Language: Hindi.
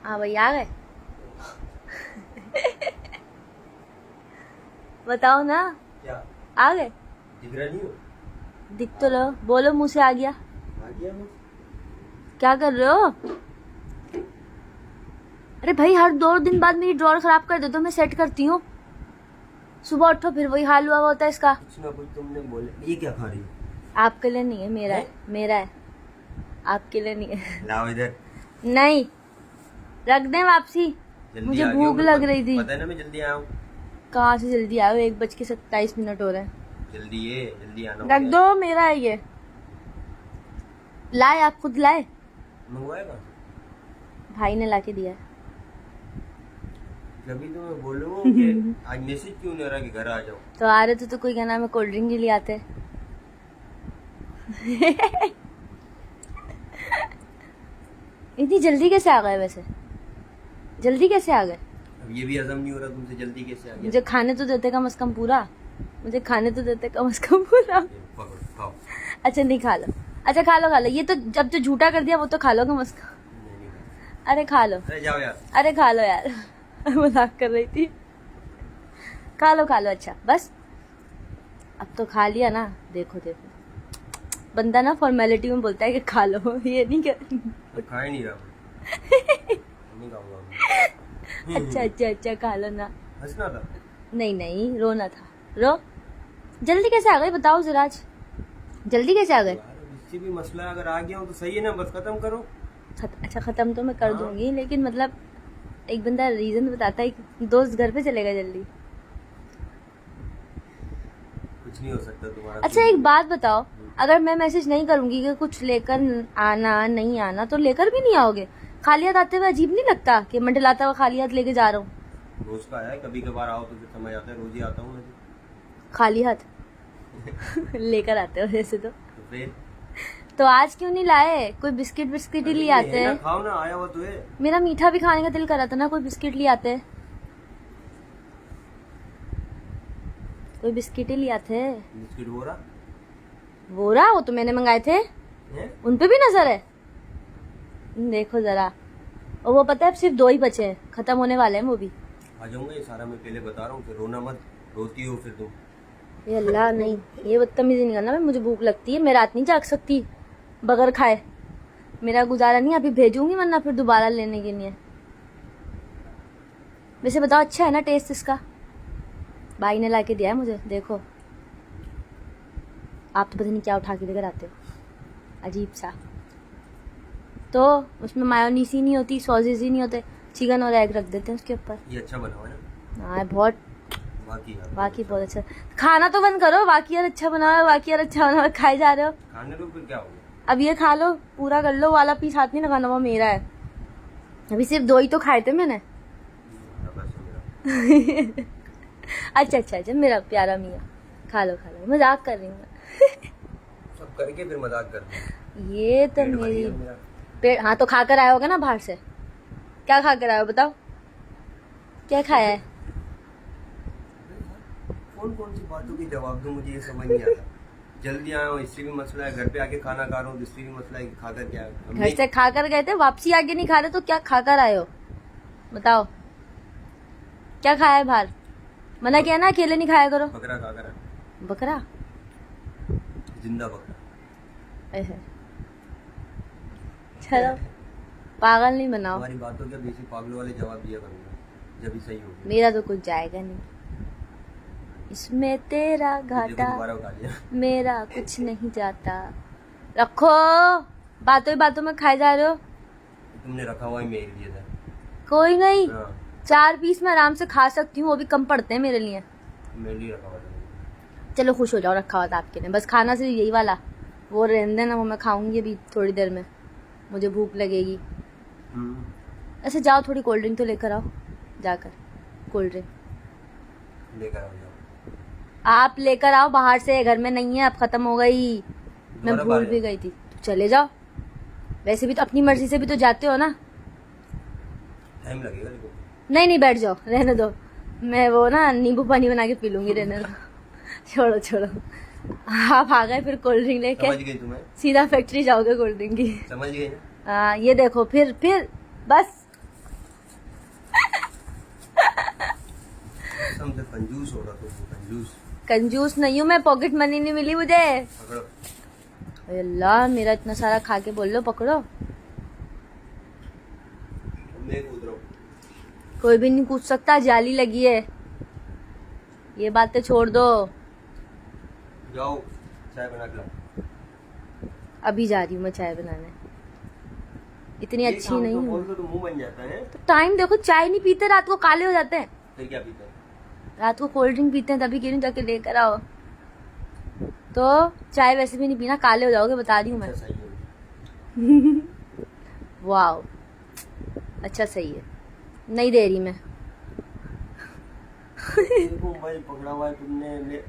हाँ भाई आ गए। बताओ ना। क्या आ गए? दिख रहा नहीं हो? दिख तो लो, बोलो मुंह से आ गया। आ गया मैं। क्या कर रहे हो? अरे भाई हर 2 दिन बाद मेरी ड्रॉअर खराब कर देते हो, मैं सेट करती हूँ। सुबह उठो फिर वही हाल हुआ होता है इसका। कुछ ना कुछ तुमने बोले। ये क्या खा रही हो? आपके लिए नहीं है, मेरा है, मेरा है, आपके लिए नहीं है। लाओ इधर। नहीं, रख दें वापसी। जल्दी मुझे आ गई भूख हो, लग रही थी। पता है ना मैं जल्दी आया हूँ। कहाँ से जल्दी आए हो? 1:27 हो रहे हैं। जल्दी आना रख होगा। दो, मेरा है ये। लाए? आप खुद लाए? मंगवाया कहाँ से? भाई ने लाके दिया है। जब तो मैं बोलूँ कि आज मैसेज क्यों नहीं आ रहा कि घर आ जाओ। तो आ रहे थे तो कोई कहना मैं कोल्ड ड्रिंक के लिए आते। इतनी जल्दी कैसे आ गए? वैसे जल्दी कैसे आ गए? अब ये भी हजम नहीं हो रहा तुमसे, जल्दी कैसे आ गया? मुझे खाने तो देते कम से कम पूरा। मुझे खाने तो देते कम से कम पूरा। पकड़ो खाओ। अच्छा नहीं, खा लो। अच्छा खा लो। ये तो जब जो झूठा कर दिया वो तो खा लो कम से कम। नहीं खाओ। अरे खा लो। अरे जाओ यार। अरे खा लो यार। मजाक कर रही थी। खा लो अच्छा बस। अब तो खा लिया ना। देखो बंदा ना फॉर्मेलिटी में बोलता है कि खा लो, ये नहीं कर। तो खा ही नहीं रहा मैं। नहीं खाऊंगा। अच्छा खा लो ना। हंसना था। नहीं रोना था। रो। जल्दी कैसे आ गए बताओ जरा आज। जल्दी कैसे आ गए? यार इससे भी मसला है, अगर आ गया हूँ तो सही है ना, बस खत्म करो। अच्छा खत्म तो मैं कर हाँ। दूंगी, लेकिन मतलब एक बंदा रीजन बताता है कि दोस्त घर पे चलेगा जल्दी। कुछ नहीं हो सकता तुम्हारा। अच्छा एक बात बताओ, अगर मैं मैसेज नहीं करूंगी कि कुछ लेकर आना नहीं आना, तो लेकर भी नहीं आओगे? खाली हाथ आते हुए अजीब नहीं लगता कि मंडलाता हुआ खाली हाथ लेके जा रहा हूँ? रोज का है, कभी कभार आओ तो फिर समझ आता है, रोज ही आता हूँ मैं खाली हाथ लेकर आते हो जैसे तो फिर तो आज क्यों नहीं लाए? कोई बिस्किट ही ले आते हैं। खाओ ना, आया हुआ तो है। मेरा मीठा भी खाने का दिल कर रहा था ना, कोई बिस्किट ले आते। कोई बिस्किट ही ले आते। बिस्किट हो रहा वो तो मैंने मंगाए थे। उन पे भी नजर है? देखो जरा। और वो पता है अब सिर्फ 2 ही बचे हैं, खत्म होने वाले हैं वो भी। आ जाऊंगा ये सारा, मैं पहले बता रहा हूँ, फिर रोना मत। रोती हो फिर तुम। ये अल्लाह नहीं, ये बदतमीजी नहीं करना। मुझे भूख लगती है, मैं रात नहीं जाग सकती बगैर खाए। मेरा गुजारा नहीं, अभी भेजूंगी वरना फिर दोबारा लेने के लिए। वैसे बताओ अच्छा है ना टेस्ट इसका? भाई ने ला के दिया है मुझे, देखो। आप तो पता नहीं क्या उठा के लेकर आते हो, अजीब सा। तो उसमें मायोनीस ही नहीं होती, सॉसेज ही नहीं होते, चिकन और एग रख देते हैं उसके ऊपर। ये अच्छा बना हुआ है ना? हाँ बहुत। बाकी बहुत अच्छा। खाना तो बंद करो। बाकी यार अच्छा बना हुआ खाए जा रहे हो। खाने दो फिर क्या हो गया। अब ये खा लो, पूरा कर लो। वाला पीस हाथ नहीं लगाना, वो मेरा है। अभी सिर्फ 2 ही तो खाए थे मैंने। अच्छा मेरा प्यारा मियाँ, खा लो मजाक कर रही हूँ मैं। सब करके फिर मजाक कर। ये तो मेरी पेट। हाँ तो खाकर आया होगा ना बाहर से। क्या खाकर आया हो बताओ? क्या खाया है? कौन सी बातों की जवाब दूं, मुझे ये समझ नहीं आता। जल्दी आया हूँ इससे भी मसला है, घर पे आके खाना खा रहा हूँ तो इससे भी मसला है कि खाकर क्या है। घर से खाकर गए थे, वापसी आगे नहीं खा रहे तो क्या खाकर आए हो बताओ? क्या खाया है बाहर? मना किया ना अकेले नहीं खाया करो। बकरा खाकर आया। बकरा? जिंदा बकरा। चलो पागल नहीं बनाओ। हमारी बातों के बेसिक पागलों वाले जवाब दिया करूंगा जब भी सही होगी। मेरा तो कुछ जाएगा नहीं इसमें, तेरा घाटा मेरा कुछ नहीं जाता। रखो, बातों में खाए जा रहे हो। तुमने रखा हुआ है मेरे लिए था। कोई नहीं, हाँ। 4 पीस मैं आराम से खा सकती हूँ, वो भी कम पड़ते हैं मेरे लिए। मेरे लिए रखा हुआ था। चलो खुश हो जाओ, रखा हुआ था आपके लिए। बस खाना सिर्फ यही वाला, वो रहने देना, वो मैं खाऊंगी अभी थोड़ी देर में, मुझे भूख लगेगी। ऐसे जाओ थोड़ी कोल्ड ड्रिंक तो लेकर आओ, जाकर कोल्ड ड्रिंक लेकर आओ। आप लेकर आओ बाहर से, घर में नहीं है, अब खत्म हो गई। मैं भूल भी गई थी। तो चले जाओ, वैसे भी तो अपनी मर्जी से भी तो जाते हो ना। टाइम लगेगा लेकिन। नहीं बैठ जाओ, रहने दो। मैं वो ना नींबू पानी बना के पी लूंगी, रहने दो। छोड़ो। आप आ गए फिर कोल्ड ड्रिंक लेके। समझ गई तुम्हें? सीधा फैक्ट्री जाओगे कोल्ड ड्रिंक की। समझ गई ना? ये देखो फिर बस कसम से कंजूस हो रहा तो कंजूस। कंजूस नहीं हूँ मैं, पॉकेट मनी नहीं मिली मुझे। पकड़ो। अरे अल्लाह, मेरा इतना सारा खा के बोल लो पकड़ो। मैं कूद रहा हूँ। कोई भी नहीं कूद सकता, जाली लगी है। ये बातें छोड़ दो। जाओ चाय बना के लाओ। अभी जा रही हूँ मैं चाय बनाने। इतनी ये अच्छी काम नहीं तो हूँ। बोल दो तो मुंह बन जाता है। तो टाइम देखो, चाय नहीं पीते रात को, काले हो जाते हैं। फिर क्या पीते हैं? रात को कोल्ड ड्रिंक पीते हैं, तभी कह रही हूँ जाके लेकर आओ। तो चाय वैसे भी नहीं पीना, काले हो जाओगे, बता रही हूँ मैं। अच्छा सही है। वाओ, अच्छा सही है। नहीं दे रही मैं। देखो मोबाइल पकड़ा हुआ है तुमने।